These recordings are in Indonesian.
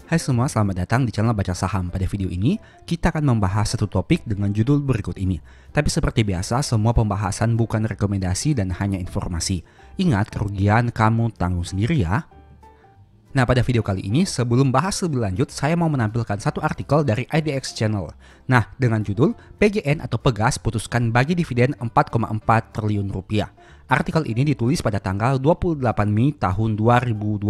Hai semua, selamat datang di channel Baca Saham. Pada video ini, kita akan membahas satu topik dengan judul berikut ini. Tapi seperti biasa, semua pembahasan bukan rekomendasi dan hanya informasi. Ingat, kerugian kamu tanggung sendiri ya. Nah, pada video kali ini, sebelum bahas lebih lanjut, saya mau menampilkan satu artikel dari IDX Channel. Nah, dengan judul, PGN atau Pegas putuskan bagi dividen 4,4 triliun rupiah. Artikel ini ditulis pada tanggal 28 Mei tahun 2025.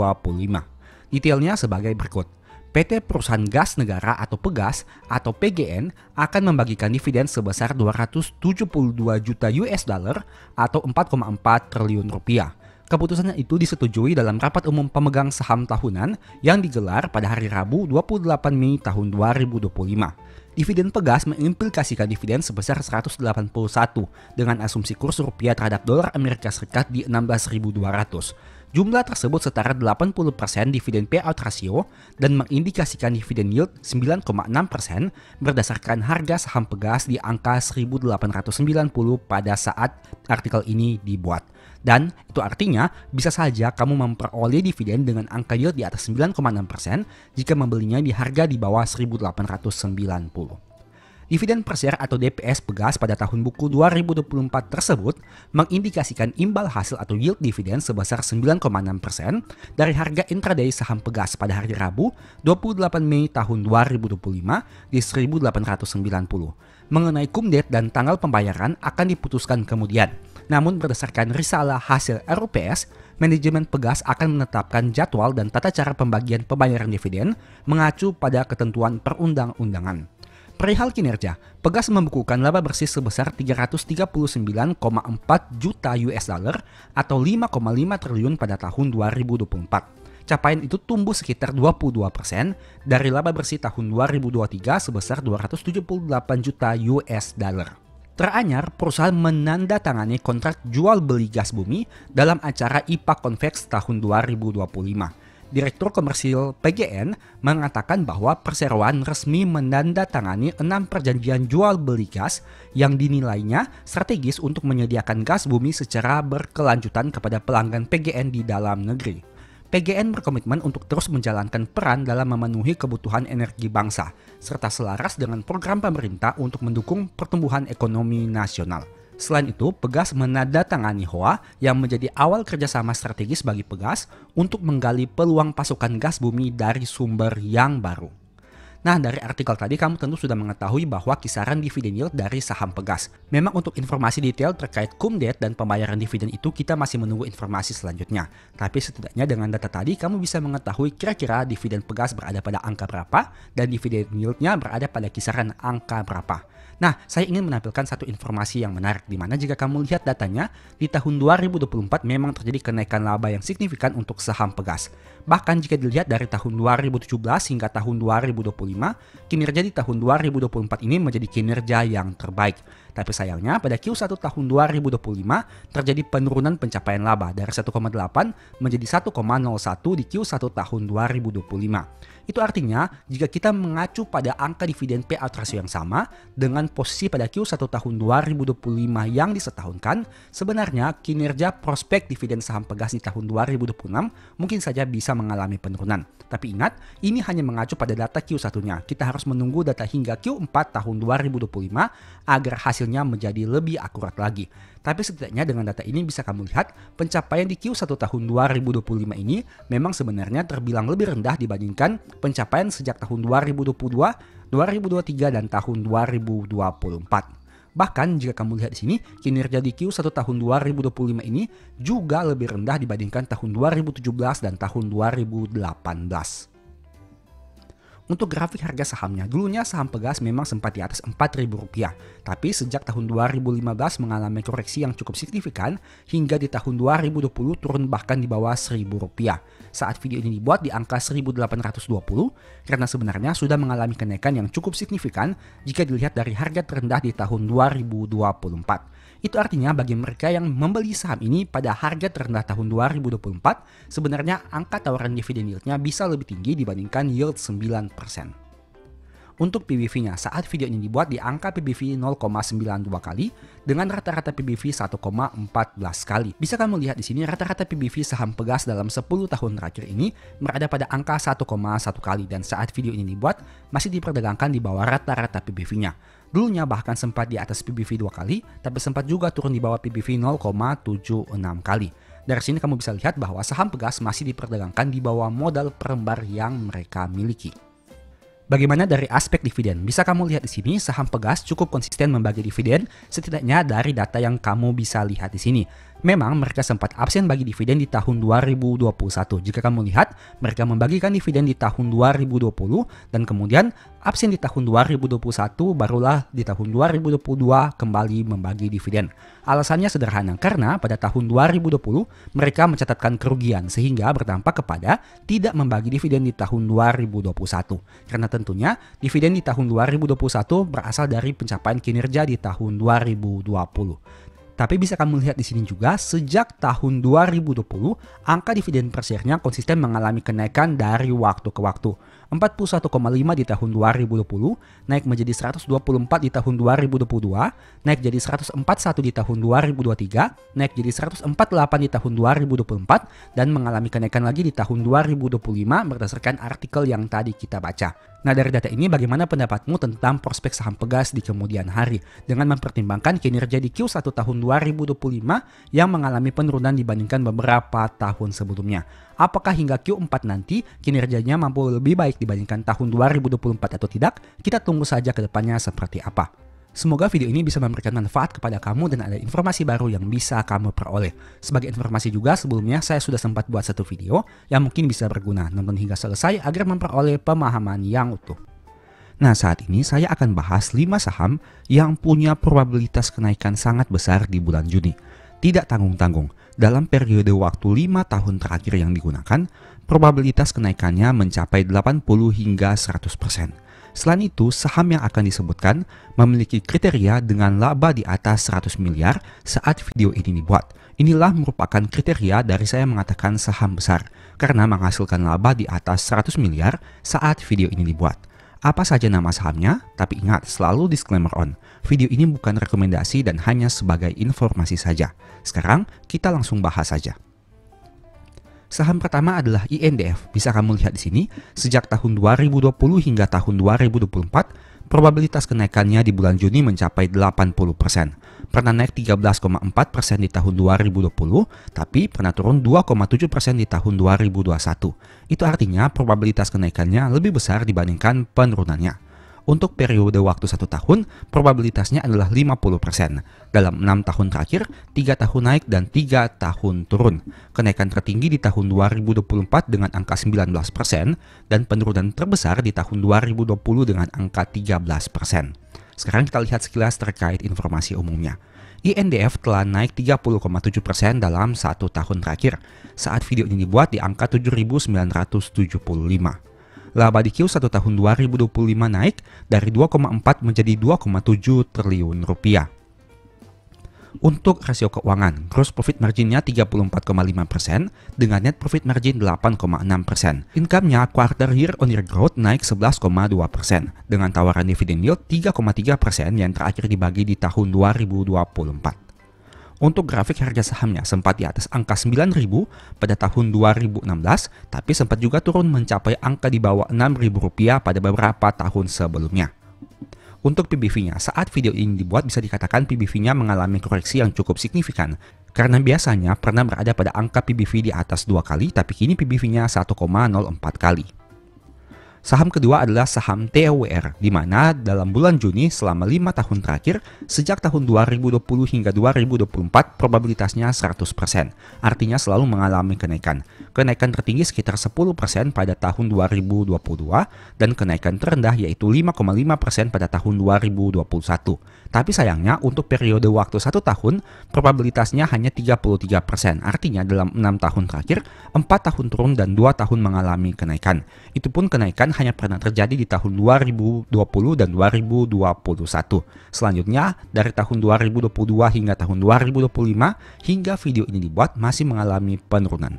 Detailnya sebagai berikut. PT Perusahaan Gas Negara atau Pegas atau PGN akan membagikan dividen sebesar 272 juta US dollar atau 4,4 triliun rupiah. Keputusan itu disetujui dalam rapat umum pemegang saham tahunan yang digelar pada hari Rabu 28 Mei tahun 2025. Dividen Pegas mengimplikasikan dividen sebesar 181 dengan asumsi kurs rupiah terhadap dolar Amerika Serikat di 16.200. Jumlah tersebut setara 80% dividen payout ratio dan mengindikasikan dividen yield 9,6% berdasarkan harga saham Pegas di angka 1.890 pada saat artikel ini dibuat. Dan itu artinya bisa saja kamu memperoleh dividen dengan angka yield di atas 9,6% jika membelinya di harga di bawah 1.890. Dividen per share atau DPS Pegas pada tahun buku 2024 tersebut mengindikasikan imbal hasil atau yield dividen sebesar 9,6% dari harga intraday saham Pegas pada hari Rabu 28 Mei tahun 2025 di 1.890. Mengenai kumdet dan tanggal pembayaran akan diputuskan kemudian. Namun berdasarkan risalah hasil RUPS, manajemen Pegas akan menetapkan jadwal dan tata cara pembagian pembayaran dividen mengacu pada ketentuan perundang-undangan. Perihal kinerja, Pegas membukukan laba bersih sebesar 339,4 juta US dollar atau 5,5 triliun pada tahun 2024. Capaian itu tumbuh sekitar 22% dari laba bersih tahun 2023 sebesar 278 juta US dollar. Teranyar, perusahaan menandatangani kontrak jual beli gas bumi dalam acara IPA Convex tahun 2025. Direktur Komersil PGN mengatakan bahwa perseroan resmi menandatangani 6 perjanjian jual beli gas yang dinilainya strategis untuk menyediakan gas bumi secara berkelanjutan kepada pelanggan PGN di dalam negeri. PGN berkomitmen untuk terus menjalankan peran dalam memenuhi kebutuhan energi bangsa, serta selaras dengan program pemerintah untuk mendukung pertumbuhan ekonomi nasional. Selain itu, Pegas menandatangani HOA yang menjadi awal kerjasama strategis bagi Pegas untuk menggali peluang pasokan gas bumi dari sumber yang baru. Nah, dari artikel tadi kamu tentu sudah mengetahui bahwa kisaran dividen yield dari saham Pegas. Memang untuk informasi detail terkait kumdet dan pembayaran dividen itu kita masih menunggu informasi selanjutnya. Tapi setidaknya dengan data tadi kamu bisa mengetahui kira-kira dividen Pegas berada pada angka berapa dan dividen yieldnya berada pada kisaran angka berapa. Nah, saya ingin menampilkan satu informasi yang menarik di mana jika kamu lihat datanya, di tahun 2024 memang terjadi kenaikan laba yang signifikan untuk saham Pegas. Bahkan jika dilihat dari tahun 2017 hingga tahun 2025, kinerja di tahun 2024 ini menjadi kinerja yang terbaik. Tapi sayangnya pada Q1 tahun 2025 terjadi penurunan pencapaian laba dari 1,8 menjadi 1,01 di Q1 tahun 2025. Itu artinya jika kita mengacu pada angka dividen payout ratio yang sama dengan posisi pada Q1 tahun 2025 yang disetahunkan, sebenarnya kinerja prospek dividen saham Pegas di tahun 2026 mungkin saja bisa mengalami penurunan. Tapi ingat, ini hanya mengacu pada data Q1-nya. Kita harus menunggu data hingga Q4 tahun 2025 agar hasilnya menjadi lebih akurat lagi. Tapi setidaknya dengan data ini bisa kamu lihat pencapaian di Q1 tahun 2025 ini memang sebenarnya terbilang lebih rendah dibandingkan pencapaian sejak tahun 2022, 2023 dan tahun 2024. Bahkan jika kamu lihat di sini, kinerja di Q1 tahun 2025 ini juga lebih rendah dibandingkan tahun 2017 dan tahun 2018. Untuk grafik harga sahamnya, dulunya saham Pegas memang sempat di atas Rp4.000, tapi sejak tahun 2015 mengalami koreksi yang cukup signifikan hingga di tahun 2020 turun bahkan di bawah Rp1.000. Saat video ini dibuat di angka 1.820 karena sebenarnya sudah mengalami kenaikan yang cukup signifikan jika dilihat dari harga terendah di tahun 2024. Itu artinya bagi mereka yang membeli saham ini pada harga terendah tahun 2024, sebenarnya angka tawaran dividen yieldnya bisa lebih tinggi dibandingkan yield 9%. Untuk PBV-nya saat video ini dibuat di angka PBV 0,92 kali dengan rata-rata PBV 1,14 kali. Bisa kamu lihat di sini rata-rata PBV saham Pegas dalam 10 tahun terakhir ini berada pada angka 1,1 kali dan saat video ini dibuat masih diperdagangkan di bawah rata-rata PBV-nya. Dulunya bahkan sempat di atas PBV 2 kali, tapi sempat juga turun di bawah PBV 0,76 kali. Dari sini kamu bisa lihat bahwa saham Pegas masih diperdagangkan di bawah modal per lembar yang mereka miliki. Bagaimana dari aspek dividen? Bisa kamu lihat di sini saham Pegas cukup konsisten membagi dividen setidaknya dari data yang kamu bisa lihat di sini. Memang mereka sempat absen bagi dividen di tahun 2021. Jika kamu lihat, mereka membagikan dividen di tahun 2020 dan kemudian absen di tahun 2021 barulah di tahun 2022 kembali membagi dividen. Alasannya sederhana karena pada tahun 2020 mereka mencatatkan kerugian sehingga berdampak kepada tidak membagi dividen di tahun 2021. Karena tentunya dividen di tahun 2021 berasal dari pencapaian kinerja di tahun 2020. Tapi bisa kamu lihat di sini juga sejak tahun 2020 angka dividen per share-nya konsisten mengalami kenaikan dari waktu ke waktu. 41,5 di tahun 2020, naik menjadi 124 di tahun 2022, naik jadi 141 di tahun 2023, naik jadi 148 di tahun 2024, dan mengalami kenaikan lagi di tahun 2025 berdasarkan artikel yang tadi kita baca. Nah, dari data ini bagaimana pendapatmu tentang prospek saham Pegas di kemudian hari dengan mempertimbangkan kinerja di Q1 tahun 2025 yang mengalami penurunan dibandingkan beberapa tahun sebelumnya? Apakah hingga Q4 nanti kinerjanya mampu lebih baik dibandingkan tahun 2024 atau tidak? Kita tunggu saja ke depannya seperti apa. Semoga video ini bisa memberikan manfaat kepada kamu dan ada informasi baru yang bisa kamu peroleh. Sebagai informasi juga sebelumnya saya sudah sempat buat satu video yang mungkin bisa berguna. Nonton hingga selesai agar memperoleh pemahaman yang utuh. Nah, saat ini saya akan bahas 5 saham yang punya probabilitas kenaikan sangat besar di bulan Juni. Tidak tanggung-tanggung, dalam periode waktu 5 tahun terakhir yang digunakan, probabilitas kenaikannya mencapai 80 hingga 100%. Selain itu, saham yang akan disebutkan memiliki kriteria dengan laba di atas 100 miliar saat video ini dibuat. Inilah merupakan kriteria dari saya mengatakan saham besar, karena menghasilkan laba di atas 100 miliar saat video ini dibuat. Apa saja nama sahamnya? Tapi ingat, selalu disclaimer on. Video ini bukan rekomendasi dan hanya sebagai informasi saja. Sekarang, kita langsung bahas saja. Saham pertama adalah INDF. Bisa kamu lihat di sini, sejak tahun 2020 hingga tahun 2024, probabilitas kenaikannya di bulan Juni mencapai 80%. Pernah naik 13,4% di tahun 2020, tapi pernah turun 2,7% di tahun 2021. Itu artinya probabilitas kenaikannya lebih besar dibandingkan penurunannya. Untuk periode waktu 1 tahun, probabilitasnya adalah 50%. Dalam 6 tahun terakhir, 3 tahun naik dan 3 tahun turun. Kenaikan tertinggi di tahun 2024 dengan angka 19% dan penurunan terbesar di tahun 2020 dengan angka 13%. Sekarang kita lihat sekilas terkait informasi umumnya. INDF telah naik 30,7% dalam 1 tahun terakhir. Saat video ini dibuat di angka 7.975. Laba di Q1 tahun 2025 naik dari 2,4 menjadi 2,7 triliun rupiah. Untuk rasio keuangan, gross profit marginnya 34,5% dengan net profit margin 8,6%. Income-nya quarter year on year growth naik 11,2% dengan tawaran dividen yield 3,3% yang terakhir dibagi di tahun 2024. Untuk grafik harga sahamnya sempat di atas angka 9.000 pada tahun 2016, tapi sempat juga turun mencapai angka di bawah Rp6.000 pada beberapa tahun sebelumnya. Untuk PBV-nya, saat video ini dibuat bisa dikatakan PBV-nya mengalami koreksi yang cukup signifikan, karena biasanya pernah berada pada angka PBV di atas 2 kali, tapi kini PBV-nya 1,04 kali. Saham kedua adalah saham TOWR, di mana dalam bulan Juni selama 5 tahun terakhir, sejak tahun 2020 hingga 2024, probabilitasnya 100%, artinya selalu mengalami kenaikan. Kenaikan tertinggi sekitar 10% pada tahun 2022, dan kenaikan terendah yaitu 5,5% pada tahun 2021. Tapi sayangnya, untuk periode waktu 1 tahun, probabilitasnya hanya 33%, artinya dalam 6 tahun terakhir, 4 tahun turun dan 2 tahun mengalami kenaikan. Itu pun kenaikan hanya pernah terjadi di tahun 2020 dan 2021. Selanjutnya, dari tahun 2022 hingga tahun 2025 hingga video ini dibuat masih mengalami penurunan.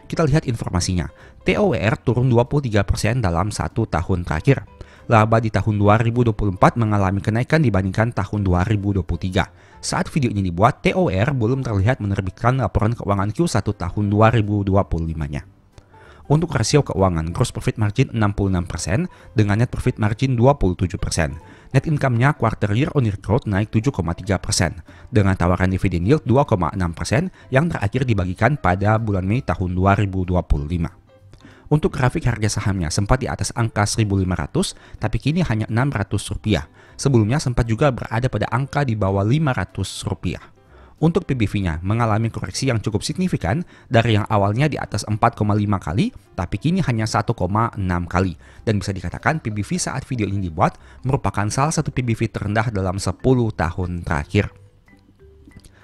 Kita lihat informasinya. TOWR turun 23% dalam 1 tahun terakhir. laba di tahun 2024 mengalami kenaikan dibandingkan tahun 2023. Saat video ini dibuat, TOR belum terlihat menerbitkan laporan keuangan Q1 tahun 2025-nya. Untuk rasio keuangan, gross profit margin 66% dengan net profit margin 27%. Net income-nya quarter year on year growth naik 7,3% dengan tawaran dividen yield 2,6% yang terakhir dibagikan pada bulan Mei tahun 2025. Untuk grafik harga sahamnya sempat di atas angka 1.500, tapi kini hanya Rp600. Sebelumnya sempat juga berada pada angka di bawah Rp500. Untuk PBV-nya mengalami koreksi yang cukup signifikan dari yang awalnya di atas 4,5 kali, tapi kini hanya 1,6 kali. Dan bisa dikatakan PBV saat video ini dibuat merupakan salah satu PBV terendah dalam 10 tahun terakhir.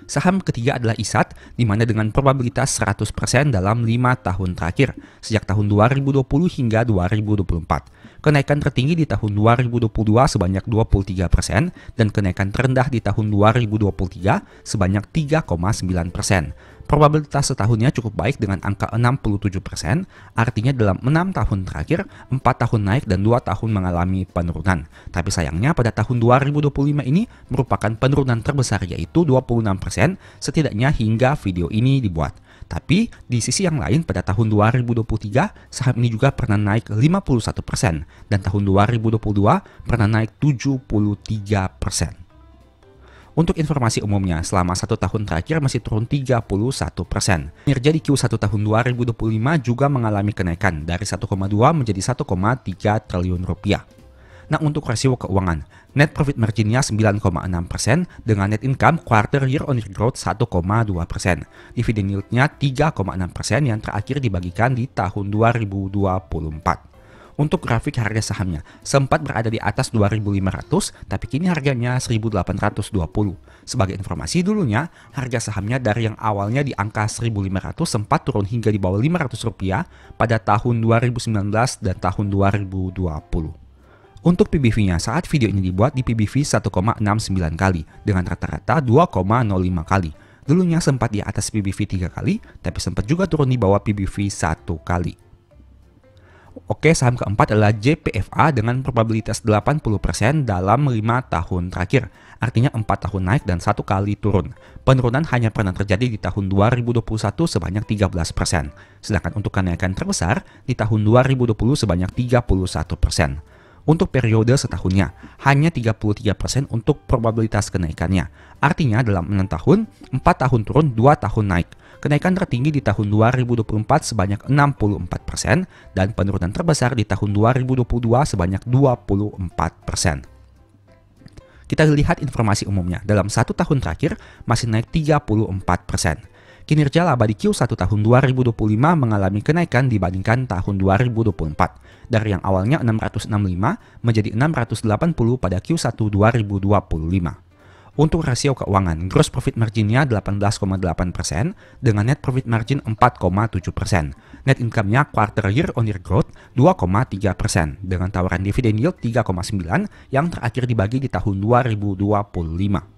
Saham ketiga adalah ISAT, di mana dengan probabilitas 100% dalam 5 tahun terakhir, sejak tahun 2020 hingga 2024. Kenaikan tertinggi di tahun 2022 sebanyak 23% dan kenaikan terendah di tahun 2023 sebanyak 3,9%. Probabilitas setahunnya cukup baik dengan angka 67%, artinya dalam 6 tahun terakhir, 4 tahun naik dan 2 tahun mengalami penurunan. Tapi sayangnya pada tahun 2025 ini merupakan penurunan terbesar yaitu 26% setidaknya hingga video ini dibuat. Tapi di sisi yang lain pada tahun 2023 saham ini juga pernah naik 51% dan tahun 2022 pernah naik 73%. Untuk informasi umumnya, selama 1 tahun terakhir masih turun 31%. Kinerja di Q1 tahun 2025 juga mengalami kenaikan dari 1,2 menjadi 1,3 triliun rupiah. Nah, untuk rasio keuangan, net profit marginnya 9,6% dengan net income quarter year on year growth 1,2%. Dividen yieldnya 3,6% yang terakhir dibagikan di tahun 2024. Untuk grafik harga sahamnya, sempat berada di atas 2.500, tapi kini harganya 1.820. Sebagai informasi dulunya, harga sahamnya dari yang awalnya di angka 1.500 sempat turun hingga di bawah Rp500 pada tahun 2019 dan tahun 2020. Untuk PBV-nya saat video ini dibuat di PBV 1,69 kali dengan rata-rata 2,05 kali. Dulunya sempat di atas PBV 3 kali, tapi sempat juga turun di bawah PBV 1 kali. Oke, saham keempat adalah JPFA dengan probabilitas 80% dalam 5 tahun terakhir. Artinya 4 tahun naik dan 1 kali turun. Penurunan hanya pernah terjadi di tahun 2021 sebanyak 13%. Sedangkan untuk kenaikan terbesar di tahun 2020 sebanyak 31%. Untuk periode setahunnya, hanya 33% untuk probabilitas kenaikannya. Artinya dalam 6 tahun, 4 tahun turun, 2 tahun naik. Kenaikan tertinggi di tahun 2024 sebanyak 64% dan penurunan terbesar di tahun 2022 sebanyak 24%. Kita lihat informasi umumnya, dalam 1 tahun terakhir masih naik 34%. Kinerja laba di Q1 tahun 2025 mengalami kenaikan dibandingkan tahun 2024. Dari yang awalnya 665 menjadi 680 pada Q1 2025. Untuk rasio keuangan, gross profit marginnya 18,8% dengan net profit margin 4,7%. Net income-nya quarter year on year growth 2,3% dengan tawaran dividen yield 3,9 yang terakhir dibagi di tahun 2025.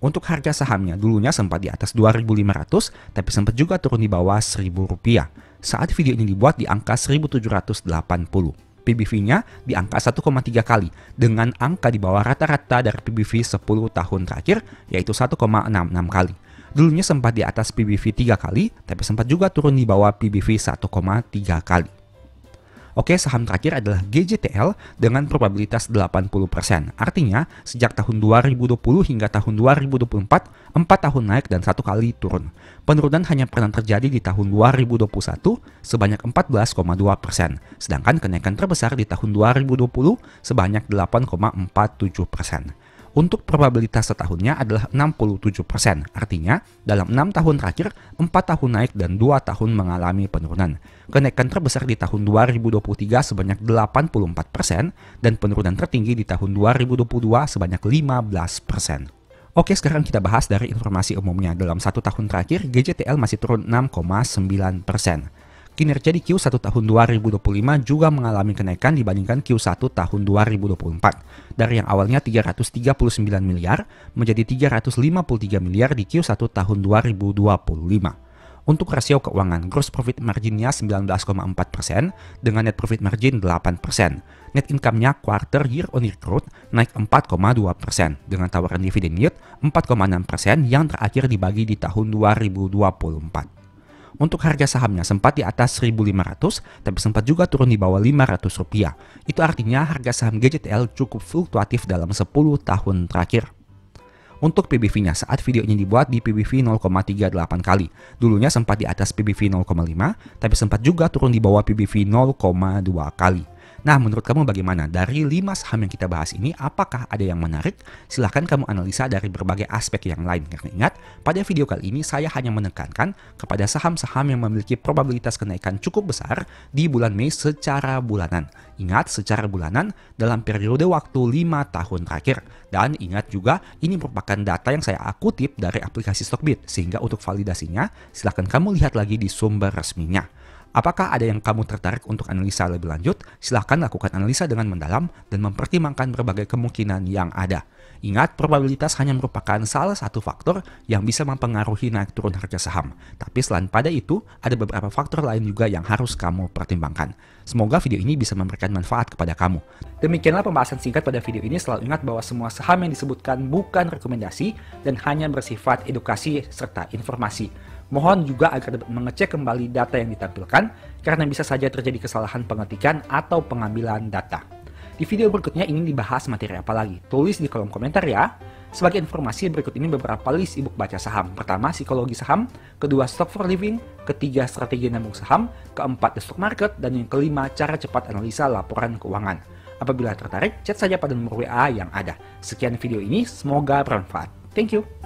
Untuk harga sahamnya, dulunya sempat di atas 2.500, tapi sempat juga turun di bawah Rp1.000. Saat video ini dibuat di angka 1.780. PBV-nya di angka 1,3 kali, dengan angka di bawah rata-rata dari PBV 10 tahun terakhir, yaitu 1,66 kali. Dulunya sempat di atas PBV 3 kali, tapi sempat juga turun di bawah PBV 1,3 kali. Oke, saham terakhir adalah GJTL dengan probabilitas 80%. Artinya, sejak tahun 2020 hingga tahun 2024, 4 tahun naik dan 1 kali turun. Penurunan hanya pernah terjadi di tahun 2021 sebanyak 14,2%. Sedangkan kenaikan terbesar di tahun 2020 sebanyak 8,47%. Untuk probabilitas setahunnya adalah 67%. Artinya, dalam 6 tahun terakhir, 4 tahun naik dan 2 tahun mengalami penurunan. Kenaikan terbesar di tahun 2023 sebanyak 84% dan penurunan tertinggi di tahun 2022 sebanyak 15%. Oke, sekarang kita bahas dari informasi umumnya. Dalam 1 tahun terakhir, GJTL masih turun 6,9%. Kinerja di Q1 tahun 2025 juga mengalami kenaikan dibandingkan Q1 tahun 2024. Dari yang awalnya 339 miliar menjadi 353 miliar di Q1 tahun 2025. Untuk rasio keuangan, gross profit marginnya 19,4% dengan net profit margin 8%. Net income-nya quarter year on year growth naik 4,2% dengan tawaran dividen yield 4,6% yang terakhir dibagi di tahun 2024. Untuk harga sahamnya sempat di atas 1.500, tapi sempat juga turun di bawah Rp500. Itu artinya harga saham GJTL cukup fluktuatif dalam 10 tahun terakhir. Untuk PBV-nya saat video ini dibuat di PBV 0,38 kali. Dulunya sempat di atas PBV 0,5, tapi sempat juga turun di bawah PBV 0,2 kali. Nah, menurut kamu bagaimana? Dari 5 saham yang kita bahas ini, apakah ada yang menarik? Silahkan kamu analisa dari berbagai aspek yang lain. Karena ingat, pada video kali ini saya hanya menekankan kepada saham-saham yang memiliki probabilitas kenaikan cukup besar di bulan Mei secara bulanan. Ingat, secara bulanan dalam periode waktu 5 tahun terakhir. Dan ingat juga, ini merupakan data yang saya kutip dari aplikasi Stockbit. Sehingga untuk validasinya, silahkan kamu lihat lagi di sumber resminya. Apakah ada yang kamu tertarik untuk analisa lebih lanjut? Silahkan lakukan analisa dengan mendalam dan mempertimbangkan berbagai kemungkinan yang ada. Ingat, probabilitas hanya merupakan salah satu faktor yang bisa mempengaruhi naik turun harga saham. Tapi selain pada itu, ada beberapa faktor lain juga yang harus kamu pertimbangkan. Semoga video ini bisa memberikan manfaat kepada kamu. Demikianlah pembahasan singkat pada video ini. Selalu ingat bahwa semua saham yang disebutkan bukan rekomendasi dan hanya bersifat edukasi serta informasi. Mohon juga agar dapat mengecek kembali data yang ditampilkan karena bisa saja terjadi kesalahan pengetikan atau pengambilan data. Di video berikutnya ingin dibahas materi apa lagi? Tulis di kolom komentar ya. Sebagai informasi, berikut ini beberapa list ebook baca saham. Pertama, psikologi saham. Kedua, stock for living. Ketiga, strategi nabung saham. Keempat, the stock market. Dan yang kelima, cara cepat analisa laporan keuangan. Apabila tertarik, chat saja pada nomor WA yang ada. Sekian video ini, semoga bermanfaat. Thank you.